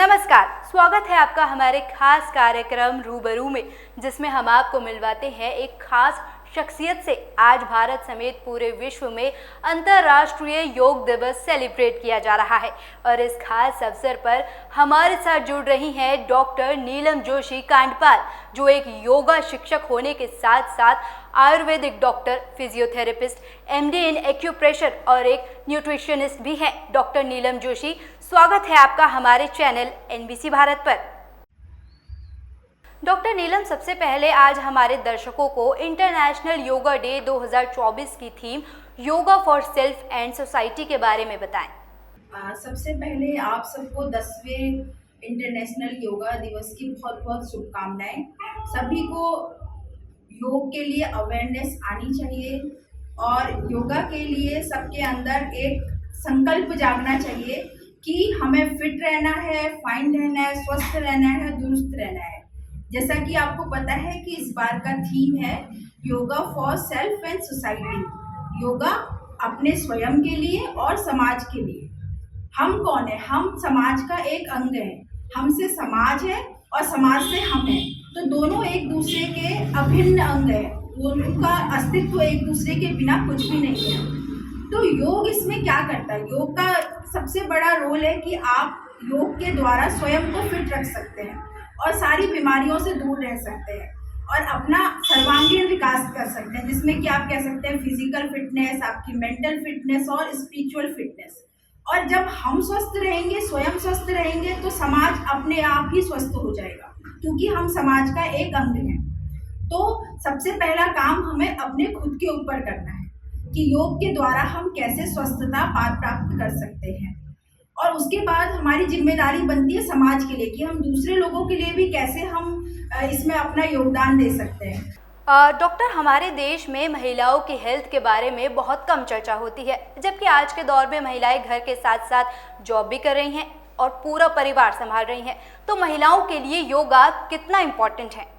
नमस्कार, स्वागत है आपका हमारे खास कार्यक्रम रूबरू में, जिसमें हम आपको मिलवाते हैं एक खास शख्सियत से। आज भारत समेत पूरे विश्व में अंतर्राष्ट्रीय योग दिवस सेलिब्रेट किया जा रहा है और इस खास अवसर पर हमारे साथ जुड़ रही हैं डॉक्टर नीलम जोशी कांडपाल, जो एक योगा शिक्षक होने के साथ साथ आयुर्वेदिक डॉक्टर, फिजियोथेरेपिस्ट, एमडी इन एक्यूप्रेशर और एक न्यूट्रिशनिस्ट भी हैं। डॉक्टर नीलम जोशी, स्वागत है आपका हमारे चैनल एनबीसी भारत पर। डॉक्टर नीलम, सबसे पहले आज हमारे दर्शकों को इंटरनेशनल योगा डे 2024 की theme yoga for self and society के बारे में बताएं। सबसे पहले आप सबको 10वें इंटरनेशनल योगा दिवस की बहुत बहुत शुभकामनाएं। सभी को योग के लिए अवेयरनेस आनी चाहिए और योगा के लिए सबके अंदर एक संकल्प जागना चाहिए कि हमें फिट रहना है, फाइन रहना है, स्वस्थ रहना है, दुरुस्त रहना है। जैसा कि आपको पता है कि इस बार का थीम है yoga for self and society. Yoga अपने स्वयं के लिए और समाज के लिए। हम कौन है? हम समाज का एक अंग है। हमसे समाज है और समाज से हम हैं, तो दोनों एक दूसरे के अभिन्न अंग है। उनका अस्तित्व एक दूसरे के बिना कुछ भी नहीं है। तो योग इसमें क्या करता है? योग का सबसे बड़ा रोल है कि आप योग के द्वारा स्वयं को फिट रख सकते हैं और सारी बीमारियों से दूर रह सकते हैं और अपना सर्वांगीण विकास कर सकते हैं, जिसमें कि आप कह सकते हैं फिजिकल फिटनेस, आपकी मेंटल फिटनेस और स्पिरिचुअल फिटनेस। और जब हम स्वस्थ रहेंगे, स्वयं स्वस्थ रहेंगे, तो समाज अपने आप ही स्वस्थ हो जाएगा, क्योंकि हम समाज का एक अंग हैं। तो सबसे पहला काम हमें अपने खुद के ऊपर करना है कि योग के द्वारा हम कैसे स्वस्थता प्राप्त कर सकते हैं, और उसके बाद हमारी जिम्मेदारी बनती है समाज के लिए कि हम दूसरे लोगों के लिए भी कैसे हम इसमें अपना योगदान दे सकते हैं। डॉक्टर, हमारे देश में महिलाओं की हेल्थ के बारे में बहुत कम चर्चा होती है, जबकि आज के दौर में महिलाएं घर के साथ साथ जॉब भी कर रही हैं और पूरा परिवार संभाल रही हैं। तो महिलाओं के लिए योगा कितना इम्पोर्टेंट है?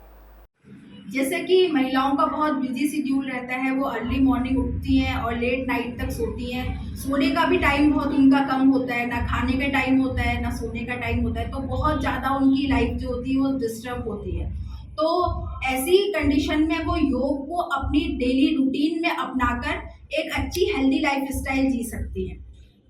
जैसे कि महिलाओं का बहुत बिजी शेड्यूल रहता है, वो अर्ली मॉर्निंग उठती हैं और लेट नाइट तक सोती हैं। सोने का भी टाइम बहुत उनका कम होता है, ना खाने का टाइम होता है, ना सोने का टाइम होता है, तो बहुत ज़्यादा उनकी लाइफ जो होती है वो डिस्टर्ब होती है। तो ऐसी कंडीशन में वो योग को अपनी डेली रूटीन में अपनाकर एक अच्छी हेल्दी लाइफ स्टाइल जी सकती हैं।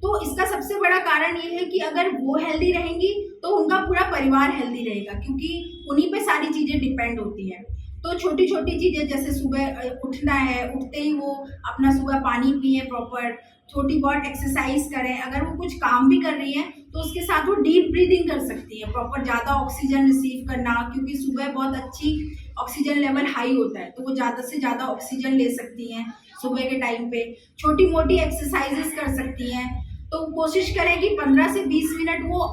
तो इसका सबसे बड़ा कारण ये है कि अगर वो हेल्दी रहेंगी तो उनका पूरा परिवार हेल्दी रहेगा, क्योंकि उन्हीं पे सारी चीज़ें डिपेंड होती हैं। तो छोटी छोटी चीज़ें जैसे सुबह उठना है, उठते ही वो अपना सुबह पानी पिए प्रॉपर, छोटी बहुत एक्सरसाइज करें। अगर वो कुछ काम भी कर रही हैं तो उसके साथ वो डीप ब्रीदिंग कर सकती है, प्रॉपर ज़्यादा ऑक्सीजन रिसीव करना, क्योंकि सुबह बहुत अच्छी ऑक्सीजन लेवल हाई होता है, तो वो ज़्यादा से ज़्यादा ऑक्सीजन ले सकती हैं सुबह के टाइम पे। छोटी मोटी एक्सरसाइजेस कर सकती हैं। तो कोशिश करें कि 15 से 20 मिनट वो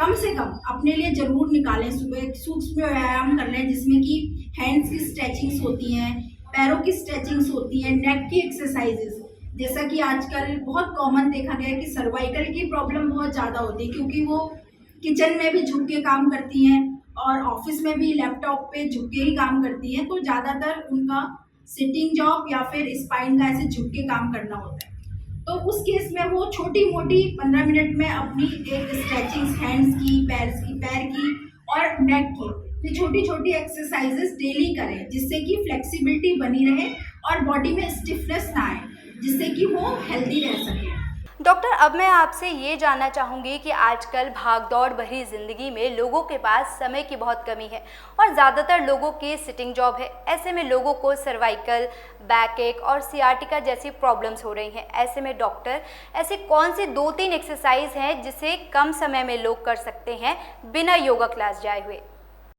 कम से कम अपने लिए ज़रूर निकालें। सुबह सूक्ष्म व्यायाम कर लें, जिसमें कि हैंड्स की स्ट्रेचिंग्स होती हैं, पैरों की स्ट्रेचिंग्स होती हैं, नेक की एक्सरसाइजेस। जैसा कि आजकल बहुत कॉमन देखा गया है कि सर्वाइकल की प्रॉब्लम बहुत ज़्यादा होती है, क्योंकि वो किचन में भी झुक के काम करती हैं और ऑफिस में भी लैपटॉप पे झुक के ही काम करती हैं, तो ज़्यादातर उनका सिटिंग जॉब या फिर स्पाइन का ऐसे झुक के काम करना होता है। तो उस केस में वो छोटी मोटी 15 मिनट में अपनी एक स्ट्रेचिंग्स, हैंड्स की, पैर की और नेक की, ये छोटी छोटी एक्सरसाइजेस डेली करें, जिससे कि फ्लेक्सिबिलिटी बनी रहे और बॉडी में स्टिफनेस ना आए, जिससे कि वो हेल्दी रह सके। डॉक्टर, अब मैं आपसे ये जानना चाहूँगी कि आजकल भागदौड़ भरी ज़िंदगी में लोगों के पास समय की बहुत कमी है और ज़्यादातर लोगों की सिटिंग जॉब है। ऐसे में लोगों को सर्वाइकल, बैक एक और सियाटिका जैसी प्रॉब्लम्स हो रही हैं। ऐसे में डॉक्टर, ऐसी कौन सी 2-3 एक्सरसाइज हैं जिसे कम समय में लोग कर सकते हैं बिना योगा क्लास जाए हुए?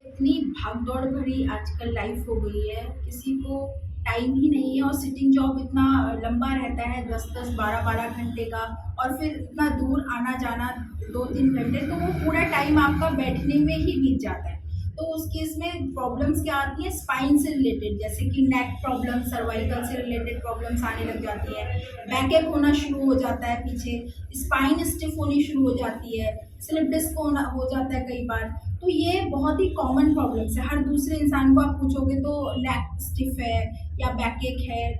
इतनी भागदौड़ भरी आजकल लाइफ हो गई है, किसी को टाइम ही नहीं है और सिटिंग जॉब इतना लंबा रहता है, 10-10, 12-12 घंटे का, और फिर इतना दूर आना जाना 2-3 घंटे, तो वो पूरा टाइम आपका बैठने में ही बीत जाता है। तो उस केस में प्रॉब्लम्स क्या आती है? स्पाइन से रिलेटेड, जैसे कि नेक प्रॉब्लम, सर्वाइकल से रिलेटेड प्रॉब्लम्स आने लग जाती है, बैक एक होना शुरू हो जाता है पीछे, स्पाइन स्टिफ होनी शुरू हो जाती है, स्लिप डिस्क हो जाता है कई बार। तो ये बहुत ही कॉमन प्रॉब्लम्स है। हर दूसरे इंसान को आप पूछोगे तो नेक स्टिफ है या बैक एक है,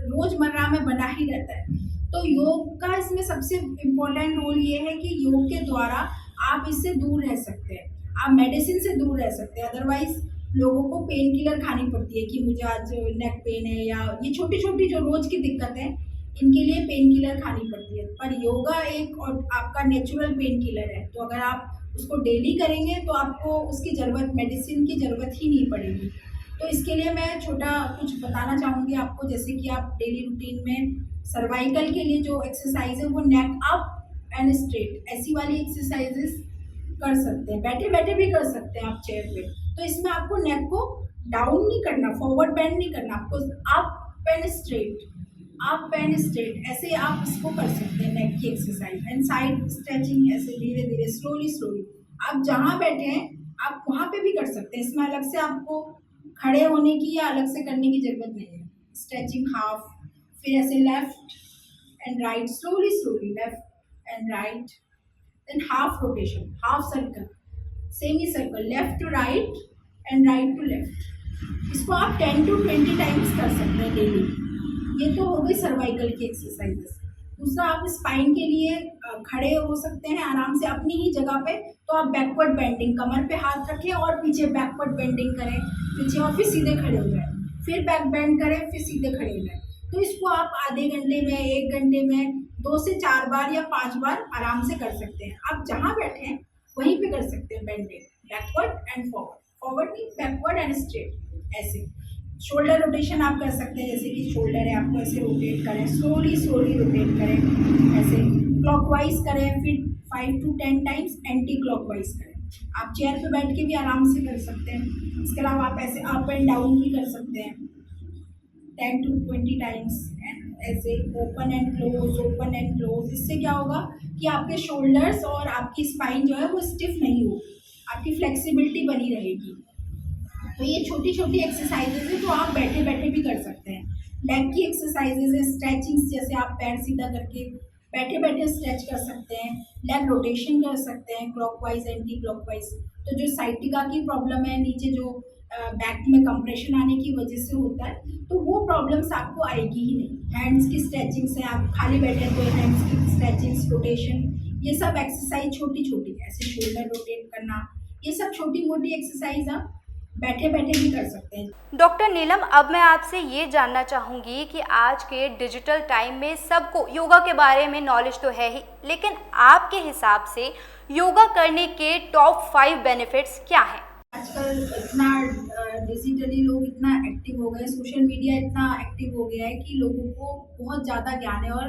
रोज़मर्रा में बना ही रहता है। तो योग का इसमें सबसे इम्पोर्टेंट रोल ये है कि योग के द्वारा आप इससे दूर रह सकते हैं, आप मेडिसिन से दूर रह सकते हैं। अदरवाइज लोगों को पेन किलर खानी पड़ती है कि मुझे आज नेक पेन है, या ये छोटी छोटी जो रोज की दिक्कत है इनके लिए पेन किलर खानी पड़ती है। पर योगा एक और आपका नेचुरल पेन किलर है, तो अगर आप उसको डेली करेंगे तो आपको उसकी ज़रूरत, मेडिसिन की ज़रूरत ही नहीं पड़ेगी। तो इसके लिए मैं छोटा कुछ बताना चाहूँगी आपको, जैसे कि आप डेली रूटीन में सर्वाइकल के लिए जो एक्सरसाइज है वो नेक अप एंड स्ट्रेट ऐसी वाली एक्सरसाइजेस कर सकते हैं, बैठे बैठे भी कर सकते हैं आप चेयर पे। तो इसमें आपको नेक को डाउन नहीं करना, फॉरवर्ड बेंड नहीं करना, आपको up and straight, up and straight ऐसे आप इसको कर सकते हैं नेक की एक्सरसाइज। एंड साइड स्ट्रेचिंग ऐसे धीरे धीरे स्लोली स्लोली आप जहाँ बैठे हैं आप वहाँ पे भी कर सकते हैं। इसमें अलग से आपको खड़े होने की या अलग से करने की ज़रूरत नहीं है। स्ट्रेचिंग हाफ, फिर ऐसे left and right, slowly slowly left and right, then half rotation, half circle, semi circle, left to right and right to left. इसको आप 10 to 20 टाइम्स कर सकते हैं डेली। ये तो हो गई सर्वाइकल की एक्सरसाइजेस। दूसरा, आप स्पाइन के लिए खड़े हो सकते हैं आराम से अपनी ही जगह पे। तो आप बैकवर्ड बेंडिंग, कमर पे हाथ रखें और पीछे बैकवर्ड बेंडिंग करें पीछे, और फिर सीधे खड़े हो जाए, फिर बैक बेंड करें, फिर सीधे खड़े हो जाए। तो इसको आप आधे घंटे में, 1 घंटे में 2 से 4 बार या 5 बार आराम से कर सकते हैं। आप जहाँ बैठे हैं वहीं पे कर सकते हैं bending, backward and forward, forward नहीं, बैकवर्ड एंड स्ट्रेट ऐसे। शोल्डर रोटेशन आप कर सकते हैं, जैसे कि शोल्डर है आपको ऐसे रोटेट करें, स्लोली स्लोली रोटेट करें, ऐसे क्लॉकवाइज करें, फिर 5 to 10 टाइम्स एंटी क्लॉकवाइज करें। आप चेयर पे बैठ के भी आराम से कर सकते हैं। इसके अलावा आप ऐसे अप एंड डाउन भी कर सकते हैं 10 to 20 टाइम्स, ऐसे open and close, open and close. इससे क्या होगा कि आपके शोल्डर्स और आपकी स्पाइन जो है वो स्टिफ नहीं होगी, आपकी फ्लेक्सिबिलिटी बनी रहेगी। तो ये छोटी छोटी एक्सरसाइजेज है जो आप बैठे बैठे भी कर सकते हैं। लेग की एक्सरसाइजेज है, स्ट्रेचिंग्स, जैसे आप पैर सीधा करके बैठे बैठे स्ट्रेच कर सकते हैं, लेग रोटेशन कर सकते हैं क्लॉकवाइज एंटी क्लॉकवाइज। तो जो साइटिका की प्रॉब्लम है, नीचे जो बैक में कंप्रेशन आने की वजह से होता है, तो वो प्रॉब्लम्स आपको आएगी ही नहीं। हैंड्स की स्ट्रेचिंग्स है, आप खाली बैठे तो हैंड्स की स्ट्रेचिंग्स, रोटेशन, ये सब एक्सरसाइज छोटी छोटी, ऐसे शोल्डर रोटेट करना, ये सब छोटी मोटी एक्सरसाइज आप बैठे बैठे भी कर सकते हैं। डॉक्टर नीलम, अब मैं आपसे ये जानना चाहूँगी कि आज के डिजिटल टाइम में सबको योगा के बारे में नॉलेज तो है ही, लेकिन आपके हिसाब से योगा करने के टॉप 5 बेनिफिट्स क्या हैं? आजकल इतना डिजिटली लोग इतना एक्टिव हो गए, सोशल मीडिया इतना एक्टिव हो गया है कि लोगों को बहुत ज़्यादा ज्ञान है, और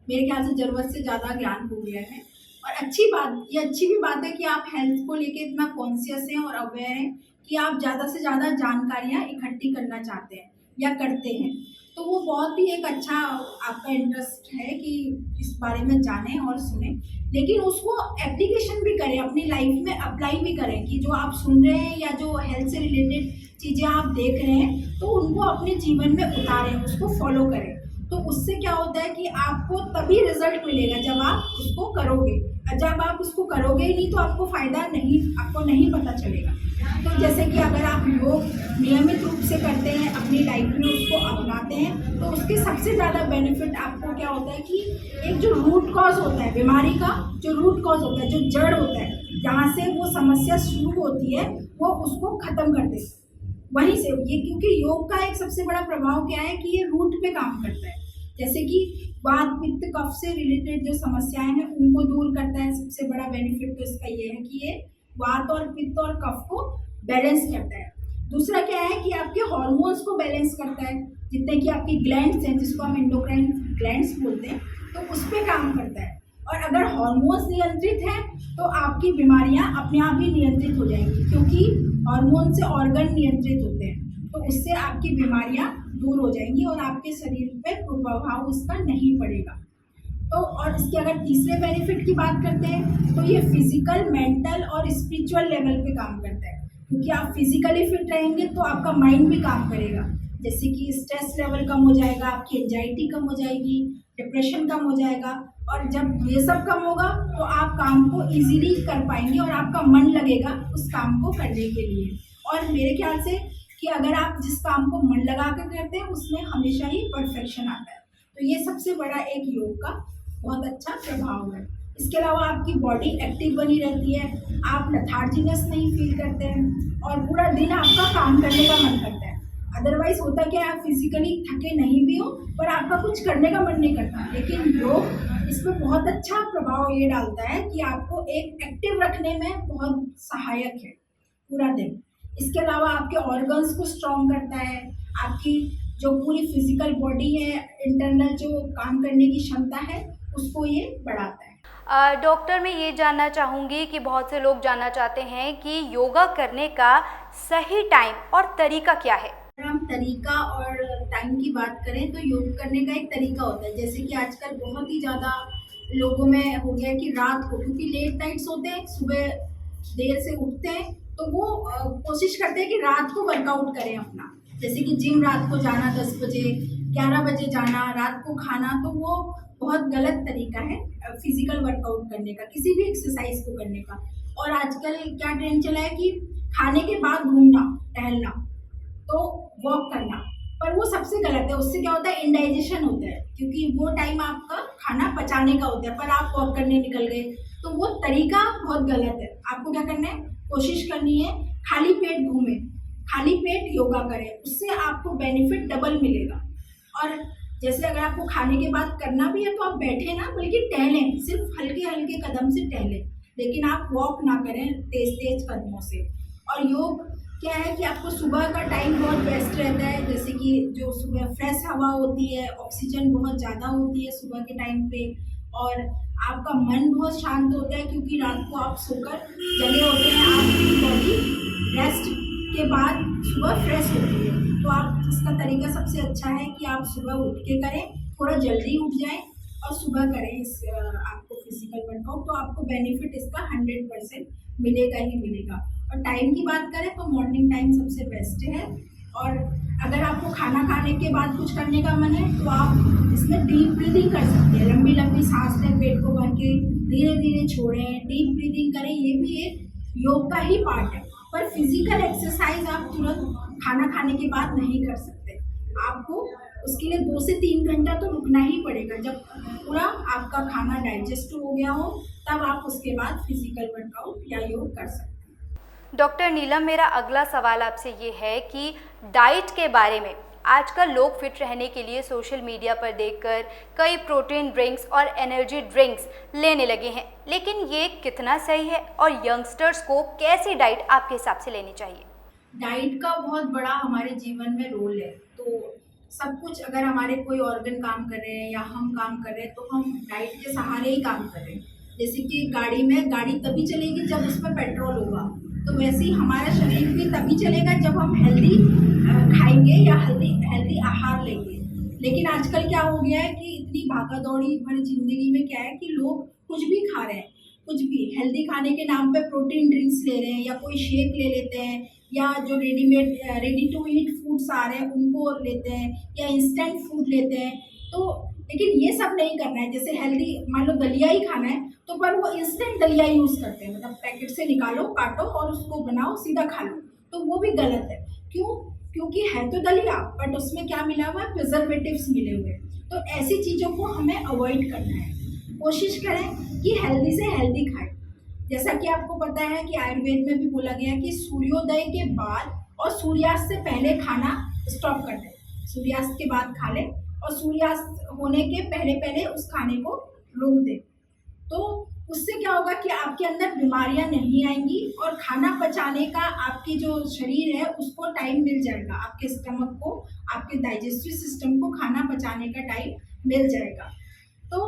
मेरे ख्याल से ज़रूरत से ज़्यादा ज्ञान हो गया है। और ये अच्छी भी बात है कि आप हेल्थ को लेके इतना कॉन्शियस हैं और अवेयर हैं कि आप ज़्यादा से ज़्यादा जानकारियाँ इकट्ठी करना चाहते हैं या करते हैं। तो वो बहुत ही एक अच्छा आपका इंटरेस्ट है कि इस बारे में जानें और सुनें, लेकिन उसको एप्लीकेशन भी करें, अपनी लाइफ में अप्लाई भी करें कि जो आप सुन रहे हैं या जो हेल्थ से रिलेटेड चीज़ें आप देख रहे हैं तो उनको अपने जीवन में उतारें, उसको फॉलो करें। तो उससे क्या होता है कि आपको तभी रिजल्ट मिलेगा जब आप उसको करोगे। जब आप उसको करोगे ही नहीं तो आपको फ़ायदा नहीं, आपको नहीं पता चलेगा। तो जैसे कि अगर आप योग नियमित रूप से करते हैं, अपनी लाइफ में उसको अपनाते हैं, तो उसके सबसे ज़्यादा बेनिफिट आपको क्या होता है कि एक जो रूट कॉज होता है बीमारी का, जो रूट कॉज होता है, जो जड़ होता है, जहाँ से वो समस्या शुरू होती है, वो उसको ख़त्म कर देते हैं वहीं से। ये क्योंकि योग का एक सबसे बड़ा प्रभाव क्या है कि ये रूट पे काम करता है। जैसे कि वात पित्त कफ से रिलेटेड जो समस्याएं हैं उनको दूर करता है। सबसे बड़ा बेनिफिट तो इसका ये है कि ये वात और पित्त और कफ को बैलेंस करता है। दूसरा क्या है कि आपके हार्मोन्स को बैलेंस करता है, जितने कि आपकी ग्लैंड्स हैं, जिसको हम एंडोक्राइन ग्लैंड्स बोलते हैं, तो उस पर काम करता है। और अगर हार्मोन्स नियंत्रित हैं तो आपकी बीमारियां अपने आप ही नियंत्रित हो जाएंगी, क्योंकि हार्मोन से ऑर्गन नियंत्रित होते हैं। तो उससे आपकी बीमारियां दूर हो जाएंगी और आपके शरीर पे प्रभाव उसका नहीं पड़ेगा। तो और इसके अगर तीसरे बेनिफिट की बात करते हैं तो ये फिजिकल, मेंटल और स्पिरिचुअल लेवल पे काम करता है, क्योंकि आप फिजिकली फिट रहेंगे तो आपका माइंड भी काम करेगा। जैसे कि स्ट्रेस लेवल कम हो जाएगा, आपकी एंजाइटी कम हो जाएगी, डिप्रेशन कम हो जाएगा। और जब ये सब कम होगा तो आप काम को इजीली कर पाएंगे और आपका मन लगेगा उस काम को करने के लिए। और मेरे ख्याल से कि अगर आप जिस काम को मन लगा कर करते हैं उसमें हमेशा ही परफेक्शन आता है। तो ये सबसे बड़ा एक योग का बहुत अच्छा प्रभाव है। इसके अलावा आपकी बॉडी एक्टिव बनी रहती है, आप लेथार्जीनेस नहीं फील करते हैं और पूरा दिन आपका काम करने का मन करता है। अदरवाइज होता क्या है, आप फिजिकली थके नहीं भी हो पर आपका कुछ करने का मन नहीं करता, लेकिन योग इसमें बहुत अच्छा प्रभाव ये डालता है कि आपको एक एक्टिव रखने में बहुत सहायक है पूरा दिन। इसके अलावा आपके ऑर्गन्स को स्ट्रॉन्ग करता है, आपकी जो पूरी फिजिकल बॉडी है, इंटरनल जो काम करने की क्षमता है उसको ये बढ़ाता है। डॉक्टर, मैं ये जानना चाहूँगी कि बहुत से लोग जानना चाहते हैं कि योगा करने का सही टाइम और तरीका क्या है? अगर हम तरीका और टाइम की बात करें तो योग करने का एक तरीका होता है, जैसे कि आजकल बहुत ही ज़्यादा लोगों में हो गया है कि रात को, क्योंकि लेट नाइट सोते हैं, सुबह देर से उठते हैं, तो वो कोशिश करते हैं कि रात को वर्कआउट करें अपना, जैसे कि जिम रात को जाना 10 बजे 11 बजे जाना, रात को खाना, तो वो बहुत गलत तरीका है फिजिकल वर्कआउट करने का, किसी भी एक्सरसाइज को करने का। और आजकल क्या ट्रेंड चला है कि खाने के बाद घूमना टहलना, तो वॉक करना, पर वो सबसे गलत है। उससे क्या होता है, इंडाइजेशन होता है, क्योंकि वो टाइम आपका खाना पचाने का होता है, पर आप वॉक करने निकल गए, तो वो तरीका बहुत गलत है। आपको क्या करना है, कोशिश करनी है खाली पेट घूमें, खाली पेट योगा करें, उससे आपको बेनिफिट डबल मिलेगा। और जैसे अगर आपको खाने के बाद करना भी है तो आप बैठे ना, बल्कि टहलें, सिर्फ हल्के हल्के कदम से टहलें, लेकिन आप वॉक ना करें तेज तेज कदमों से। और योग क्या है कि आपको सुबह का टाइम बहुत बेस्ट रहता है, जैसे कि जो सुबह फ्रेश हवा होती है, ऑक्सीजन बहुत ज़्यादा होती है सुबह के टाइम पे, और आपका मन बहुत शांत होता है, क्योंकि रात को आप सोकर जगे होते हैं, आपकी बॉडी रेस्ट के बाद सुबह फ्रेश होती है। तो आप इसका तरीका सबसे अच्छा है कि आप सुबह उठ के करें, थोड़ा जल्दी उठ जाएं और सुबह करें आपको फिजिकल वर्कआउट, तो आपको बेनिफिट इसका 100% मिलेगा ही मिलेगा। और टाइम की बात करें तो मॉर्निंग टाइम सबसे बेस्ट है। और अगर आपको खाना खाने के बाद कुछ करने का मन है तो आप इसमें डीप ब्रीदिंग कर सकते हैं, लंबी लंबी सांस लें, पेट को भर के धीरे धीरे छोड़ें, डीप ब्रीदिंग करें, ये भी एक योग का ही पार्ट है। पर फिजिकल एक्सरसाइज आप तुरंत खाना खाने के बाद नहीं कर सकते, आपको उसके लिए 2 से 3 घंटा तो रुकना ही पड़ेगा। जब पूरा आपका खाना डाइजेस्ट हो गया हो तब आप उसके बाद फिजिकल वर्कआउट या योग कर सकते हैं। डॉक्टर नीलम, मेरा अगला सवाल आपसे ये है कि डाइट के बारे में आजकल लोग फिट रहने के लिए सोशल मीडिया पर देखकर कई प्रोटीन ड्रिंक्स और एनर्जी ड्रिंक्स लेने लगे हैं, लेकिन ये कितना सही है और यंगस्टर्स को कैसी डाइट आपके हिसाब से लेनी चाहिए? डाइट का बहुत बड़ा हमारे जीवन में रोल है, तो सब कुछ अगर हमारे कोई ऑर्गन काम कर रहे हैं या हम काम कर रहे हैं तो हम डाइट के सहारे ही काम कर रहे हैं। जैसे कि गाड़ी तभी चलेगी जब उसमें पेट्रोल होगा, तो वैसे ही हमारा शरीर भी तभी चलेगा जब हम हेल्दी खाएंगे या हेल्दी आहार लेंगे। लेकिन आजकल क्या हो गया है कि इतनी भागा दौड़ी भरी जिंदगी में क्या है कि लोग कुछ भी खा रहे हैं, कुछ भी हेल्दी खाने के नाम पे प्रोटीन ड्रिंक्स ले रहे हैं या कोई शेक ले लेते हैं, या जो रेडी टू ईट फूड्स आ रहे हैं उनको लेते हैं, या इंस्टेंट फूड लेते हैं। तो लेकिन ये सब नहीं करना है। जैसे हेल्दी मान लो दलिया ही खाना है तो पर वो इंस्टेंट दलिया यूज़ करते हैं, मतलब पैकेट से निकालो, काटो और उसको बनाओ, सीधा खा लो, तो वो भी गलत है। क्यों? क्योंकि है तो दलिया बट उसमें क्या मिला हुआ है, प्रिजर्वेटिव्स मिले हुए हैं। तो ऐसी चीज़ों को हमें अवॉइड करना है। कोशिश करें कि हेल्दी से हेल्दी खाएं। जैसा कि आपको पता है कि आयुर्वेद में भी बोला गया है कि सूर्योदय के बाद और सूर्यास्त से पहले खाना स्टॉप कर दें, सूर्यास्त के बाद खा लें और सूर्यास्त होने के पहले पहले उस खाने को रोक दें। तो उससे क्या होगा कि आपके अंदर बीमारियां नहीं आएंगी और खाना पचाने का आपकी जो शरीर है उसको टाइम मिल जाएगा, आपके स्टमक को, आपके डाइजेस्टिव सिस्टम को खाना पचाने का टाइम मिल जाएगा। तो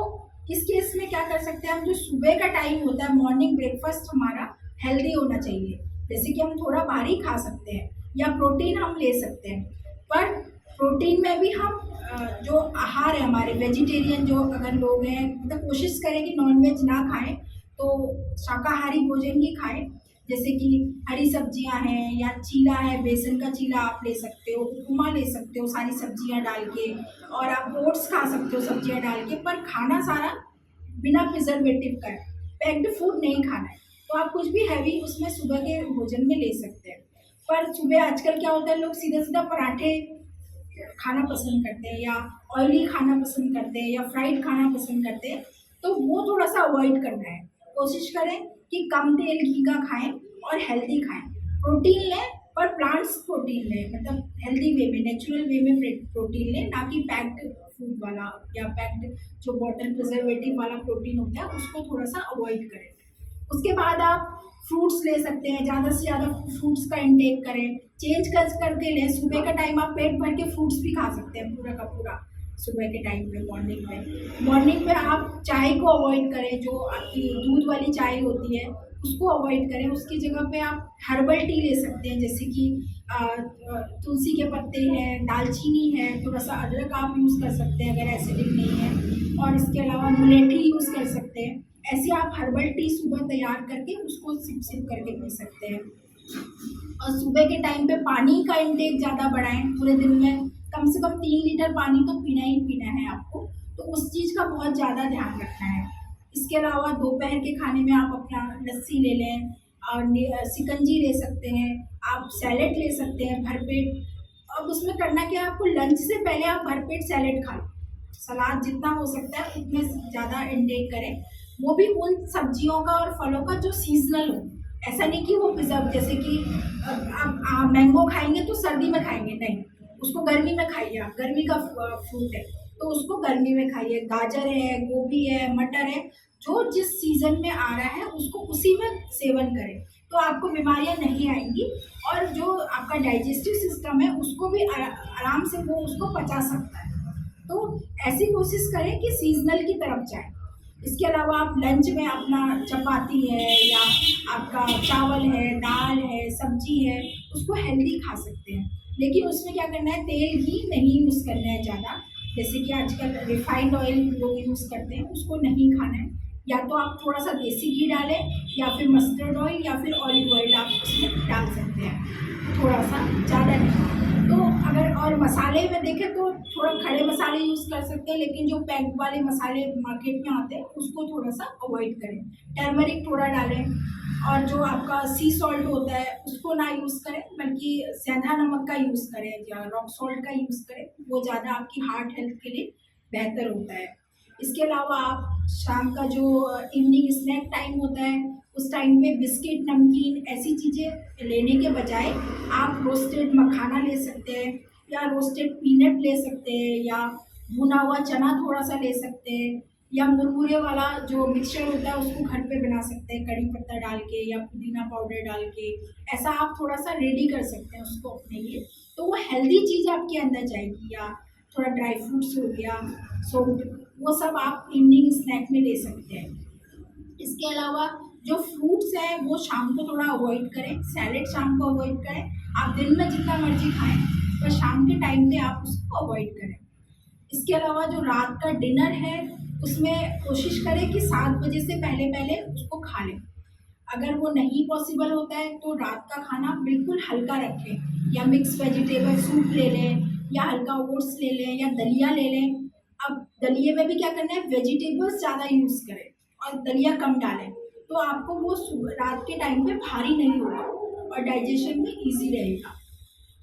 इस केस में क्या कर सकते हैं हम, जो सुबह का टाइम होता है मॉर्निंग ब्रेकफास्ट हमारा हेल्दी होना चाहिए। जैसे कि हम थोड़ा भारी खा सकते हैं या प्रोटीन हम ले सकते हैं, पर प्रोटीन में भी हम जो आहार है हमारे वेजिटेरियन जो अगर लोग हैं, मतलब कोशिश करें कि नॉनवेज ना खाएं, तो शाकाहारी भोजन ही खाएं। जैसे कि हरी सब्जियां हैं या चीला है, बेसन का चीला आप ले सकते हो, उपमा ले सकते हो सारी सब्जियां डाल के, और आप ओट्स खा सकते हो सब्जियां डाल के, पर खाना सारा बिना प्रिजर्वेटिव का है, पैक्ड फूड नहीं खाना है। तो आप कुछ भी हैवी उसमें सुबह के भोजन में ले सकते हैं। पर सुबह आजकल क्या होता है, लोग सीधा सीधा पराठे खाना पसंद करते हैं या ऑयली खाना पसंद करते हैं या फ्राइड खाना पसंद करते हैं, तो वो थोड़ा सा अवॉइड करना है। कोशिश करें कि कम तेल घी का खाएं और हेल्दी खाएं। प्रोटीन लें पर प्लांट्स प्रोटीन लें, मतलब हेल्दी वे में, नेचुरल वे में प्रोटीन लें, ना कि पैक्ड फूड वाला या पैक्ड जो बॉटल प्रिजर्वेटिव वाला प्रोटीन होता है उसको थोड़ा सा अवॉइड करें। उसके बाद आप फ्रूट्स ले सकते हैं, ज़्यादा से ज़्यादा फ्रूट्स का इंटेक करें, चेंज करके लें। सुबह का टाइम आप पेट भर के फ्रूट्स भी खा सकते हैं पूरा का पूरा सुबह के टाइम पे, मॉर्निंग में आप चाय को अवॉइड करें, जो आपकी दूध वाली चाय होती है उसको अवॉइड करें। उसकी जगह पे आप हर्बल टी ले सकते हैं, जैसे कि तुलसी के पत्ते हैं, दालचीनी है, थोड़ा सा अदरक आप यूज़ कर सकते हैं अगर एसिडिक नहीं है, और इसके अलावा मुलेठी यूज़ कर सकते हैं। ऐसे आप हर्बल टी सुबह तैयार करके उसको सिप करके पी सकते हैं। और सुबह के टाइम पे पानी का इंटेक ज़्यादा बढ़ाएं। पूरे दिन में कम से कम 3 लीटर पानी तो पीना ही पीना है आपको, तो उस चीज़ का बहुत ज़्यादा ध्यान रखना है। इसके अलावा दोपहर के खाने में आप अपना लस्सी ले लें और शिकंजी ले सकते हैं, आप सैलेड ले सकते हैं भरपेट। अब उसमें करना क्या है, आपको लंच से पहले आप भरपेट सैलेड खा लो। सलाद जितना हो सकता है उतने ज़्यादा इंटेक करें, वो भी उन सब्जियों का और फलों का जो सीजनल हो। ऐसा नहीं कि वो प्रिजर्व, जैसे कि आप मैंगो खाएंगे तो सर्दी में खाएंगे, नहीं, उसको गर्मी में खाइए। आप गर्मी का फ्रूट है तो उसको गर्मी में खाइए। गाजर है, गोभी है, मटर है, जो जिस सीज़न में आ रहा है उसको उसी में सेवन करें, तो आपको बीमारियां नहीं आएंगी। और जो आपका डाइजेस्टिव सिस्टम है उसको भी आराम से वो उसको पचा सकता है। तो ऐसी कोशिश करें कि सीजनल की तरफ जाएं। इसके अलावा आप लंच में अपना चपाती है या आपका चावल है, दाल है, सब्जी है, उसको हेल्दी खा सकते हैं। लेकिन उसमें क्या करना है, तेल घी नहीं यूज़ करना है ज़्यादा, जैसे कि आजकल रिफाइंड ऑयल लोग यूज़ करते हैं, उसको नहीं खाना है। या तो आप थोड़ा सा देसी घी डालें या फिर मस्टर्ड ऑयल या फिर ऑलिव ऑयल आप उसमें डाल सकते हैं, थोड़ा सा, ज़्यादा नहीं। तो अगर और मसाले में देखें तो थोड़ा खड़े मसाले यूज़ कर सकते हैं, लेकिन जो पैक वाले मसाले मार्केट में आते हैं उसको थोड़ा सा अवॉइड करें। टर्मरिक थोड़ा डालें, और जो आपका सी सॉल्ट होता है उसको ना यूज़ करें, बल्कि सेंधा नमक का यूज़ करें या रॉक सॉल्ट का यूज़ करें, वो ज़्यादा आपकी हार्ट हेल्थ के लिए बेहतर होता है। इसके अलावा आप शाम का जो इवनिंग स्नैक टाइम होता है उस टाइम पे बिस्किट, नमकीन, ऐसी चीज़ें लेने के बजाय आप रोस्टेड मखाना ले सकते हैं या रोस्टेड पीनट ले सकते हैं या भुना हुआ चना थोड़ा सा ले सकते हैं, या मुरमुरे वाला जो मिक्सचर होता है उसको घर पे बना सकते हैं कड़ी पत्ता डाल के या पुदीना पाउडर डाल के। ऐसा आप थोड़ा सा रेडी कर सकते हैं उसको अपने लिए, तो वो हेल्दी चीज़ आपके अंदर जाएगी। या थोड़ा ड्राई फ्रूट्स हो गया, सोप, वो सब आप इवनिंग स्नैक में ले सकते हैं। इसके अलावा जो फ्रूट्स हैं वो शाम को थोड़ा अवॉइड करें, सैलेड शाम को अवॉइड करें। आप दिन में जितना मर्जी खाएं पर शाम के टाइम पे आप उसको अवॉइड करें। इसके अलावा जो रात का डिनर है उसमें कोशिश करें कि 7 बजे से पहले पहले उसको खा लें। अगर वो नहीं पॉसिबल होता है तो रात का खाना बिल्कुल हल्का रखें, या मिक्स वेजिटेबल सूप ले लें या हल्का ओट्स ले लें या दलिया ले लें। अब दलिए में भी क्या करना है, वेजिटेबल्स ज़्यादा यूज़ करें और दलिया कम डालें, तो आपको वो रात के टाइम पे भारी नहीं होगा और डाइजेशन में इजी रहेगा।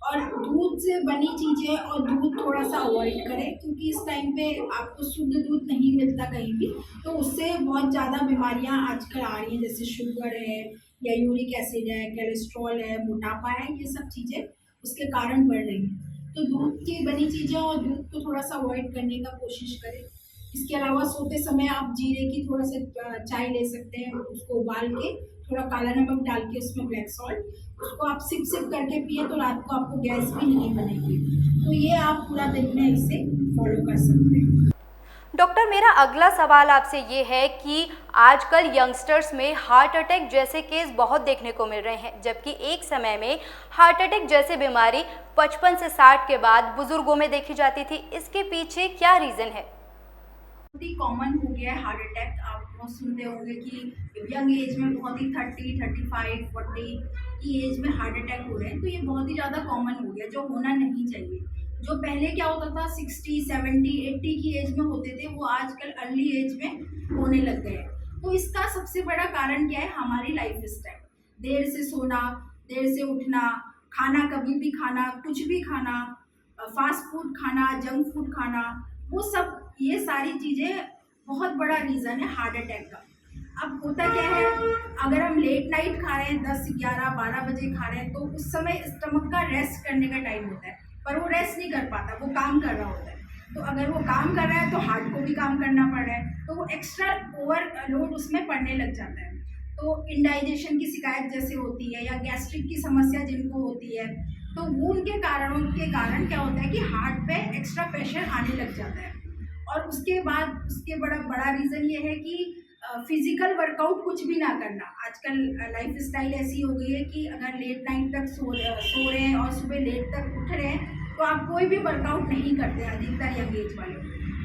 और दूध से बनी चीज़ें और दूध थोड़ा सा अवॉइड करें, क्योंकि इस टाइम पे आपको शुद्ध दूध नहीं मिलता कहीं भी, तो उससे बहुत ज़्यादा बीमारियां आजकल आ रही हैं, जैसे शुगर है या यूरिक एसिड है, कोलेस्ट्रॉल है, मोटापा है, ये सब चीज़ें उसके कारण बढ़ रही हैं। तो दूध की बनी चीज़ें और दूध को थोड़ा सा अवॉइड करने का कोशिश करें। इसके अलावा सोते समय आप जीरे की थोड़ा सा चाय ले सकते हैं, उसको उबाल के थोड़ा काला नमक डाल के उसमें ब्लैक सॉल्ट, उसको आप सिप करके पिए तो रात को आपको गैस भी नहीं बनेगी। तो ये आप पूरा दिन में इसे फॉलो कर सकते हैं। डॉक्टर, मेरा अगला सवाल आपसे ये है कि आजकल यंगस्टर्स में हार्ट अटैक जैसे केस बहुत देखने को मिल रहे हैं, जबकि एक समय में हार्ट अटैक जैसी बीमारी 55 से 60 के बाद बुजुर्गों में देखी जाती थी। इसके पीछे क्या रीज़न है? बहुत ही कॉमन हो गया है हार्ट अटैक। आप बहुत सुनते होंगे कि यंग एज में बहुत ही 30, 35, 40 की एज में हार्ट अटैक हो रहे हैं, तो ये बहुत ही ज़्यादा कॉमन हो गया, जो होना नहीं चाहिए। जो पहले क्या होता था 60, 70, 80 की एज में होते थे, वो आजकल अर्ली एज में होने लग गए। तो इसका सबसे बड़ा कारण क्या है, हमारी लाइफ स्टाइल। देर से सोना, देर से उठना, खाना कभी भी खाना, कुछ भी खाना, फास्ट फूड खाना, जंक फूड खाना, वो सब, ये सारी चीज़ें बहुत बड़ा रीज़न है हार्ट अटैक का। अब होता क्या है, अगर हम लेट नाइट खा रहे हैं 10, 11, 12 बजे खा रहे हैं, तो उस समय स्टमक का रेस्ट करने का टाइम होता है, पर वो रेस्ट नहीं कर पाता, वो काम कर रहा होता है। तो अगर वो काम कर रहा है तो हार्ट को भी काम करना पड़ रहा है, तो वो एक्स्ट्रा ओवरलोड उसमें पड़ने लग जाता है। तो इंडाइजेशन की शिकायत जैसे होती है या गैस्ट्रिक की समस्या जिनको होती है, तो वो उनके कारणों के कारण क्या होता है कि हार्ट पे एक्स्ट्रा प्रेशर आने लग जाता है। और उसके बाद उसके बड़ा रीज़न ये है कि फिजिकल वर्कआउट कुछ भी ना करना। आजकल लाइफ स्टाइल ऐसी हो गई है कि अगर लेट नाइट तक सो रहे हैं और सुबह लेट तक उठ रहे हैं, तो आप कोई भी वर्कआउट नहीं करते हैं, अधिकतर यंग एज वाले।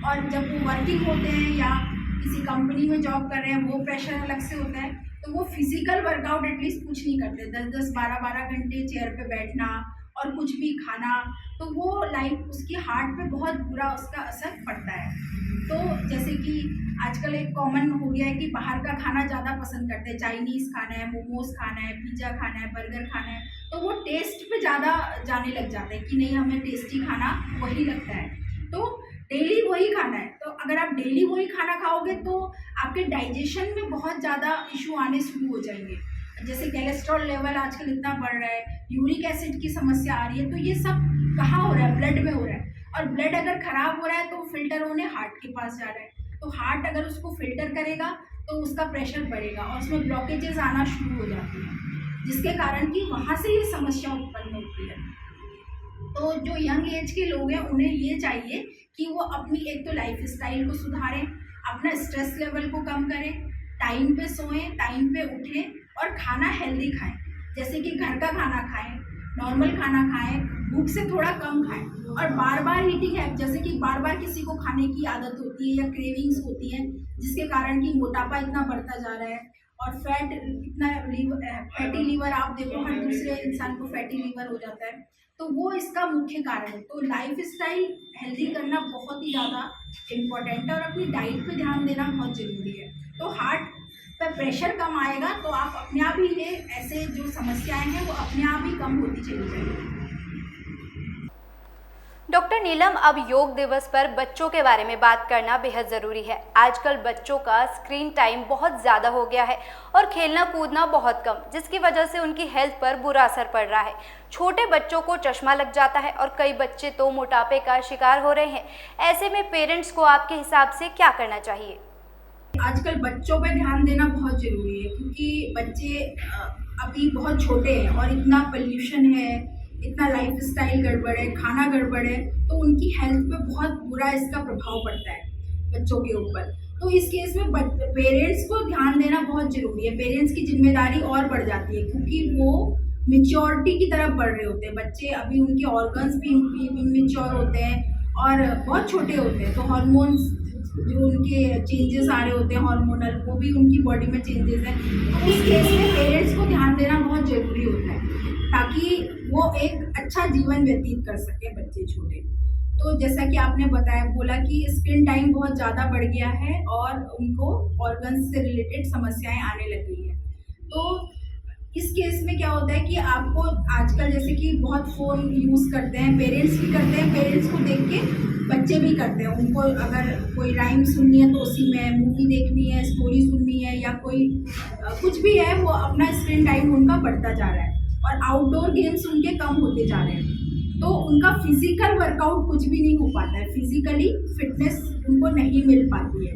और जब वो वर्किंग होते हैं या किसी कंपनी में जॉब कर रहे हैं, वो प्रेशर अलग से होता है, तो वो फिजिकल वर्कआउट एटलीस्ट कुछ नहीं करते। 10-10, 12-12 घंटे चेयर पे बैठना और कुछ भी खाना, तो वो लाइफ उसकी हार्ट पे बहुत बुरा उसका असर पड़ता है। तो जैसे कि आजकल एक कॉमन हो गया है कि बाहर का खाना ज़्यादा पसंद करते हैं, चाइनीज़ खाना है, मोमोज़ खाना है, पिज़्ज़ा खाना है, बर्गर खाना है, तो वो टेस्ट पे ज़्यादा जाने लग जाते हैं कि नहीं, हमें टेस्टी खाना वही लगता है, तो डेली वही खाना है। तो अगर आप डेली वही खाना खाओगे तो आपके डाइजेशन में बहुत ज़्यादा इशू आने शुरू हो जाएंगे। जैसे कोलेस्ट्रॉल लेवल आजकल इतना बढ़ रहा है, यूरिक एसिड की समस्या आ रही है, तो ये सब कहाँ हो रहा है? ब्लड में हो रहा है। और ब्लड अगर ख़राब हो रहा है तो फिल्टर होने हार्ट के पास जा रहा है, तो हार्ट अगर उसको फिल्टर करेगा तो उसका प्रेशर बढ़ेगा और उसमें ब्लॉकेजेस आना शुरू हो जाती हैं, जिसके कारण कि वहाँ से ये समस्या उत्पन्न होती है। तो जो यंग एज के लोग हैं उन्हें ये चाहिए कि वो अपनी एक तो लाइफ स्टाइल को सुधारें, अपना स्ट्रेस लेवल को कम करें, टाइम पे सोएं, टाइम पे उठें और खाना हेल्दी खाएं। जैसे कि घर का खाना खाएं, नॉर्मल खाना खाएं, भूख से थोड़ा कम खाएं। और बार बार ईटिंग है, जैसे कि बार बार किसी को खाने की आदत होती है या क्रेविंग्स होती है, जिसके कारण कि मोटापा इतना बढ़ता जा रहा है और फैट इतना फैटी लीवर, आप देखो हर दूसरे इंसान को फैटी लीवर हो जाता है, तो वो इसका मुख्य कारण है। तो लाइफ स्टाइल हेल्दी करना बहुत ही ज़्यादा इम्पोर्टेंट है और अपनी डाइट पे ध्यान देना बहुत ज़रूरी है। तो हार्ट पर प्रेशर कम आएगा तो आप अपने आप ही ये ऐसे जो समस्याएं हैं वो अपने आप ही कम होती चली जाएगी। डॉक्टर नीलम, अब योग दिवस पर बच्चों के बारे में बात करना बेहद ज़रूरी है। आजकल बच्चों का स्क्रीन टाइम बहुत ज़्यादा हो गया है और खेलना कूदना बहुत कम, जिसकी वजह से उनकी हेल्थ पर बुरा असर पड़ रहा है। छोटे बच्चों को चश्मा लग जाता है और कई बच्चे तो मोटापे का शिकार हो रहे हैं। ऐसे में पेरेंट्स को आपके हिसाब से क्या करना चाहिए? आजकल बच्चों पे ध्यान देना बहुत ज़रूरी है, क्योंकि बच्चे अभी बहुत छोटे हैं और इतना पोल्यूशन है, इतना लाइफ स्टाइल गड़बड़ है, खाना गड़बड़ है, तो उनकी हेल्थ पे बहुत बुरा इसका प्रभाव पड़ता है बच्चों के ऊपर। तो इस केस में पेरेंट्स को ध्यान देना बहुत ज़रूरी है। पेरेंट्स की जिम्मेदारी और बढ़ जाती है, क्योंकि वो मेच्योरिटी की तरफ बढ़ रहे होते हैं बच्चे। अभी उनके ऑर्गन्स भी इमेच्योर होते हैं और बहुत छोटे होते हैं, तो हार्मोन्स जो उनके चेंजेस आ रहे होते हैं हार्मोनल, वो भी उनकी बॉडी में चेंजेस हैं। तो उस केस में पेरेंट्स को ध्यान देना बहुत ज़रूरी होता है, ताकि वो एक अच्छा जीवन व्यतीत कर सके बच्चे छोटे। तो जैसा कि आपने बोला कि स्क्रीन टाइम बहुत ज़्यादा बढ़ गया है और उनको ऑर्गन्स से रिलेटेड समस्याएं आने लग गई हैं। तो इस केस में क्या होता है कि आपको आजकल जैसे कि बहुत फ़ोन यूज़ करते हैं, पेरेंट्स भी करते हैं, पेरेंट्स को देख के बच्चे भी करते हैं। उनको अगर कोई राइम सुननी है तो उसी में, मूवी देखनी है, स्टोरी सुननी है या कोई कुछ भी है, वो अपना स्क्रीन टाइम उनका बढ़ता जा रहा है और आउटडोर गेम्स उनके कम होते जा रहे हैं। तो उनका फिजिकल वर्कआउट कुछ भी नहीं हो पाता है, फिजिकली फिटनेस उनको नहीं मिल पाती है।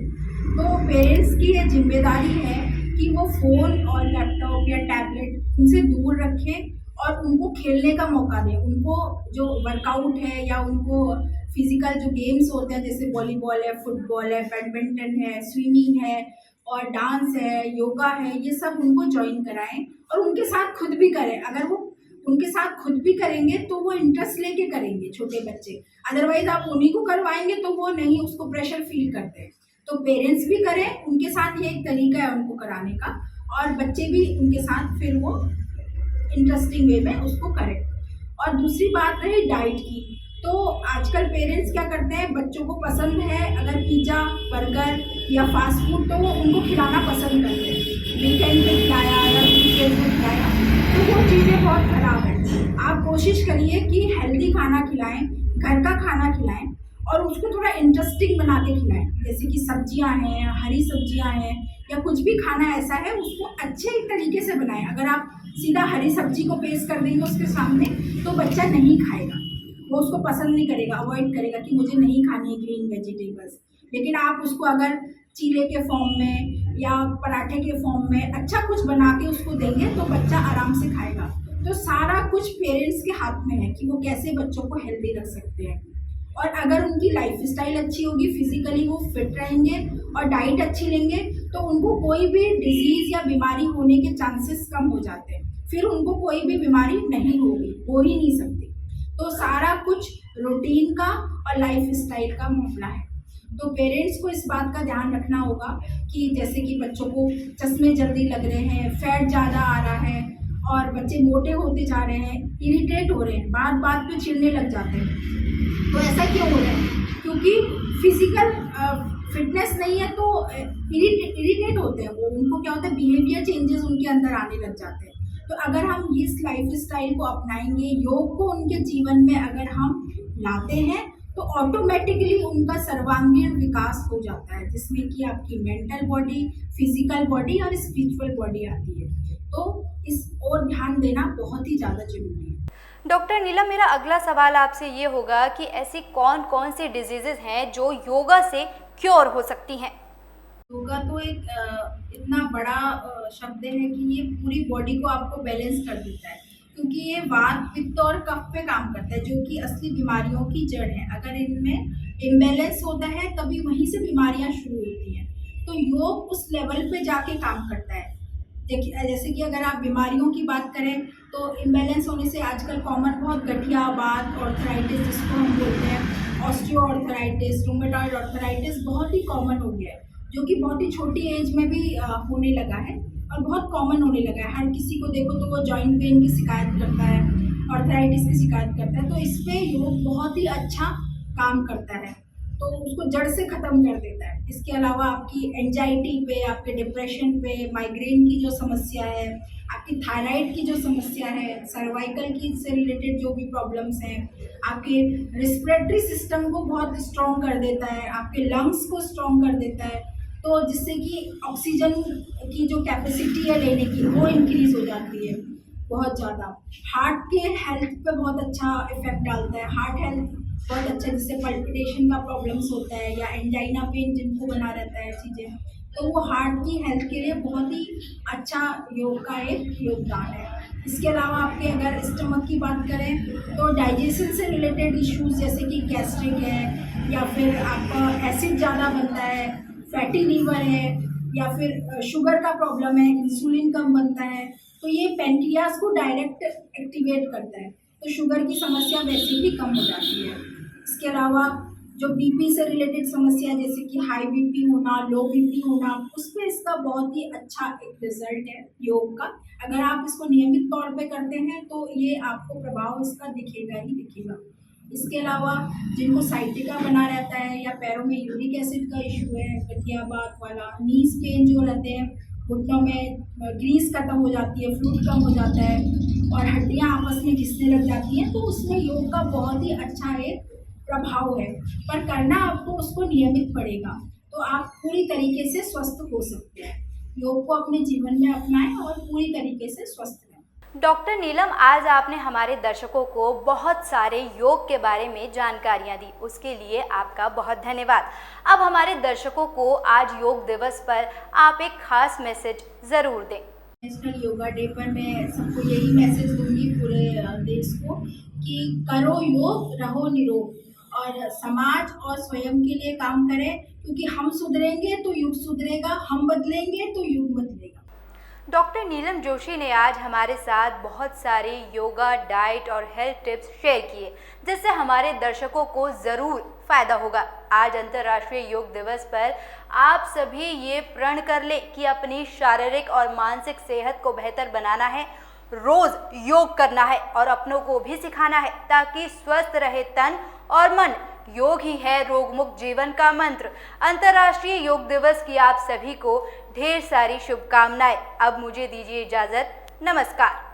तो पेरेंट्स की ये जिम्मेदारी है कि वो फ़ोन और लैपटॉप या टैबलेट उनसे दूर रखें और उनको खेलने का मौका दें। उनको जो वर्कआउट है या उनको फिजिकल जो गेम्स होते हैं, जैसे वॉलीबॉल है, फुटबॉल है, बैडमिंटन है, स्विमिंग है और डांस है, योगा है, ये सब उनको ज्वाइन कराएं और उनके साथ खुद भी करें। अगर वो उनके साथ खुद भी करेंगे तो वो इंटरेस्ट लेके करेंगे छोटे बच्चे। अदरवाइज आप उन्हीं को करवाएंगे तो वो नहीं उसको प्रेशर फील करते। तो पेरेंट्स भी करें उनके साथ, ये एक तरीका है उनको कराने का, और बच्चे भी उनके साथ फिर वो इंटरेस्टिंग वे में उसको करें। और दूसरी बात रही डाइट की, तो आजकल पेरेंट्स क्या करते हैं, बच्चों को पसंद है अगर पिज़्ज़ा, बर्गर या फास्ट फूड, तो वो उनको खिलाना पसंद करते हैं। वीकेंड पे खिलाया या वीकेंड पे खिलाया, तो वो चीज़ें बहुत ख़राब हैं। आप कोशिश करिए कि हेल्दी खाना खिलाएं, घर का खाना खिलाएं और उसको थोड़ा इंटरेस्टिंग बना के खिलाएं, जैसे कि सब्जियां हैं, हरी सब्जियां हैं, या कुछ भी खाना ऐसा है उसको अच्छे तरीके से बनाएं। अगर आप सीधा हरी सब्जी को पेश कर देंगे उसके सामने तो बच्चा नहीं खाएगा, वो उसको पसंद नहीं करेगा, अवॉइड करेगा कि मुझे नहीं खानी है ग्रीन वेजिटेबल्स। लेकिन आप उसको अगर चीले के फॉर्म में या पराठे के फॉर्म में अच्छा कुछ बना के उसको देंगे तो बच्चा आराम से खाएगा। तो सारा कुछ पेरेंट्स के हाथ में है कि वो कैसे बच्चों को हेल्दी रख सकते हैं। और अगर उनकी लाइफ स्टाइल अच्छी होगी, फिजिकली वो फिट रहेंगे और डाइट अच्छी लेंगे, तो उनको कोई भी डिजीज़ या बीमारी होने के चांसेस कम हो जाते हैं, फिर उनको कोई भी बीमारी नहीं होगी, हो ही नहीं सकती। तो सारा कुछ रूटीन का और लाइफ स्टाइल का मामला है। तो पेरेंट्स को इस बात का ध्यान रखना होगा कि जैसे कि बच्चों को चश्मे जल्दी लग रहे हैं, फैट ज़्यादा आ रहा है और बच्चे मोटे होते जा रहे हैं, इरिटेट हो रहे हैं, बात बात पे चिढ़ने लग जाते हैं। तो ऐसा क्यों हो रहा है? क्योंकि फिजिकल फिटनेस नहीं है तो इरिटेट होते हैं वो, उनको क्या होता है, बिहेवियर चेंजेस उनके अंदर आने लग जाते हैं। तो अगर हम इस लाइफ स्टाइल को अपनाएंगे, योग को उनके जीवन में अगर हम लाते हैं तो ऑटोमेटिकली उनका सर्वांगीण विकास हो जाता है, जिसमें कि आपकी मेंटल बॉडी, फिजिकल बॉडी और स्पिरिचुअल बॉडी आती है। तो इस और ध्यान देना बहुत ही ज़्यादा जरूरी है। डॉक्टर नीलम, मेरा अगला सवाल आपसे ये होगा कि ऐसी कौन कौन सी डिजीजेज हैं जो योगा से क्योर हो सकती हैं? योगा तो एक इतना बड़ा शब्द है कि ये पूरी बॉडी को आपको बैलेंस कर देता है, क्योंकि ये वात, पित्त और कफ पे काम करता है, जो कि असली बीमारियों की जड़ है। अगर इनमें इम्बैलेंस होता है तभी वहीं से बीमारियां शुरू होती हैं। तो योग उस लेवल पे जाके काम करता है। देखिए, जैसे कि अगर आप बीमारियों की बात करें तो इम्बैलेंस होने से आजकल कॉमन बहुत गठिया बात, ऑर्थराइटिस जिसको हम बोलते हैं, ऑस्टियो ऑर्थराइटिस, रूमेटॉइड ऑर्थराइटिस बहुत ही कॉमन हो गया है, जो कि बहुत ही छोटी एज में भी होने लगा है और बहुत कॉमन होने लगा है। हर किसी को देखो तो वो जॉइंट पेन की शिकायत करता है, ऑर्थराइटिस की शिकायत करता है। तो इस पे योग बहुत ही अच्छा काम करता है, तो उसको जड़ से ख़त्म कर देता है। इसके अलावा आपकी एंजाइटी पे, आपके डिप्रेशन पे, माइग्रेन की जो समस्या है, आपकी थायराइड की जो समस्या है, सर्वाइकल की से रिलेटेड जो भी प्रॉब्लम्स हैं, आपके रिस्पिरेटरी सिस्टम को बहुत स्ट्रॉन्ग कर देता है, आपके लंग्स को स्ट्रॉन्ग कर देता है, तो जिससे कि ऑक्सीजन की जो कैपेसिटी है लेने की वो इंक्रीज़ हो जाती है बहुत ज़्यादा। हार्ट के हेल्थ पे बहुत अच्छा इफेक्ट डालता है, हार्ट हेल्थ बहुत अच्छा, जिससे पल्पिटेशन का प्रॉब्लम्स होता है या एंजाइना पेन जिनको बना रहता है चीज़ें, तो वो हार्ट की हेल्थ के लिए बहुत ही अच्छा योग का एक योगदान है। इसके अलावा आपके अगर स्टमक की बात करें तो डाइजेशन से रिलेटेड इश्यूज जैसे कि गैस्ट्रिक है, या फिर आपका एसिड ज़्यादा बनता है, फैटी लीवर है, या फिर शुगर का प्रॉब्लम है, इंसुलिन कम बनता है, तो ये पेनक्रियास को डायरेक्ट एक्टिवेट करता है, तो शुगर की समस्या वैसे भी कम हो जाती है। इसके अलावा जो बीपी से रिलेटेड समस्या जैसे कि हाई बीपी होना, लो बीपी होना, उस पर इसका बहुत ही अच्छा एक रिजल्ट है योग का। अगर आप इसको नियमित तौर पे करते हैं तो ये आपको प्रभाव इसका दिखेगा ही दिखेगा। इसके अलावा जिनको साइटिका बना रहता है या पैरों में यूरिक एसिड का इशू है, गठिया बात वाला, नीज पेन जो रहते हैं, घुटनों में ग्रीस खत्म हो जाती है, फ्लूइड कम हो जाता है और हड्डियां आपस में घिसने लग जाती हैं, तो उसमें योग का बहुत ही अच्छा एक प्रभाव है। पर करना आपको उसको नियमित पड़ेगा, तो आप पूरी तरीके से स्वस्थ हो सकते हैं। योग को अपने जीवन में अपनाएं और पूरी तरीके से स्वस्थ रहें। डॉक्टर नीलम, आज आपने हमारे दर्शकों को बहुत सारे योग के बारे में जानकारियां दी, उसके लिए आपका बहुत धन्यवाद। अब हमारे दर्शकों को आज योग दिवस पर आप एक खास मैसेज ज़रूर दें। नेशनल योगा डे पर मैं सबको यही मैसेज दूंगी पूरे देश को कि करो योग, रहो निरोग और समाज और स्वयं के लिए काम करें, क्योंकि हम सुधरेंगे तो युग सुधरेगा, हम बदलेंगे तो युग बदलेगा। डॉक्टर नीलम जोशी ने आज हमारे साथ बहुत सारे योगा, डाइट और हेल्थ टिप्स शेयर किए, जिससे हमारे दर्शकों को ज़रूर फ़ायदा होगा। आज अंतर्राष्ट्रीय योग दिवस पर आप सभी ये प्रण कर लें कि अपनी शारीरिक और मानसिक सेहत को बेहतर बनाना है, रोज़ योग करना है और अपनों को भी सिखाना है, ताकि स्वस्थ रहे तन और मन। योग ही है रोगमुक्त जीवन का मंत्र। अंतर्राष्ट्रीय योग दिवस की आप सभी को ढेर सारी शुभकामनाएं। अब मुझे दीजिए इजाज़त। नमस्कार।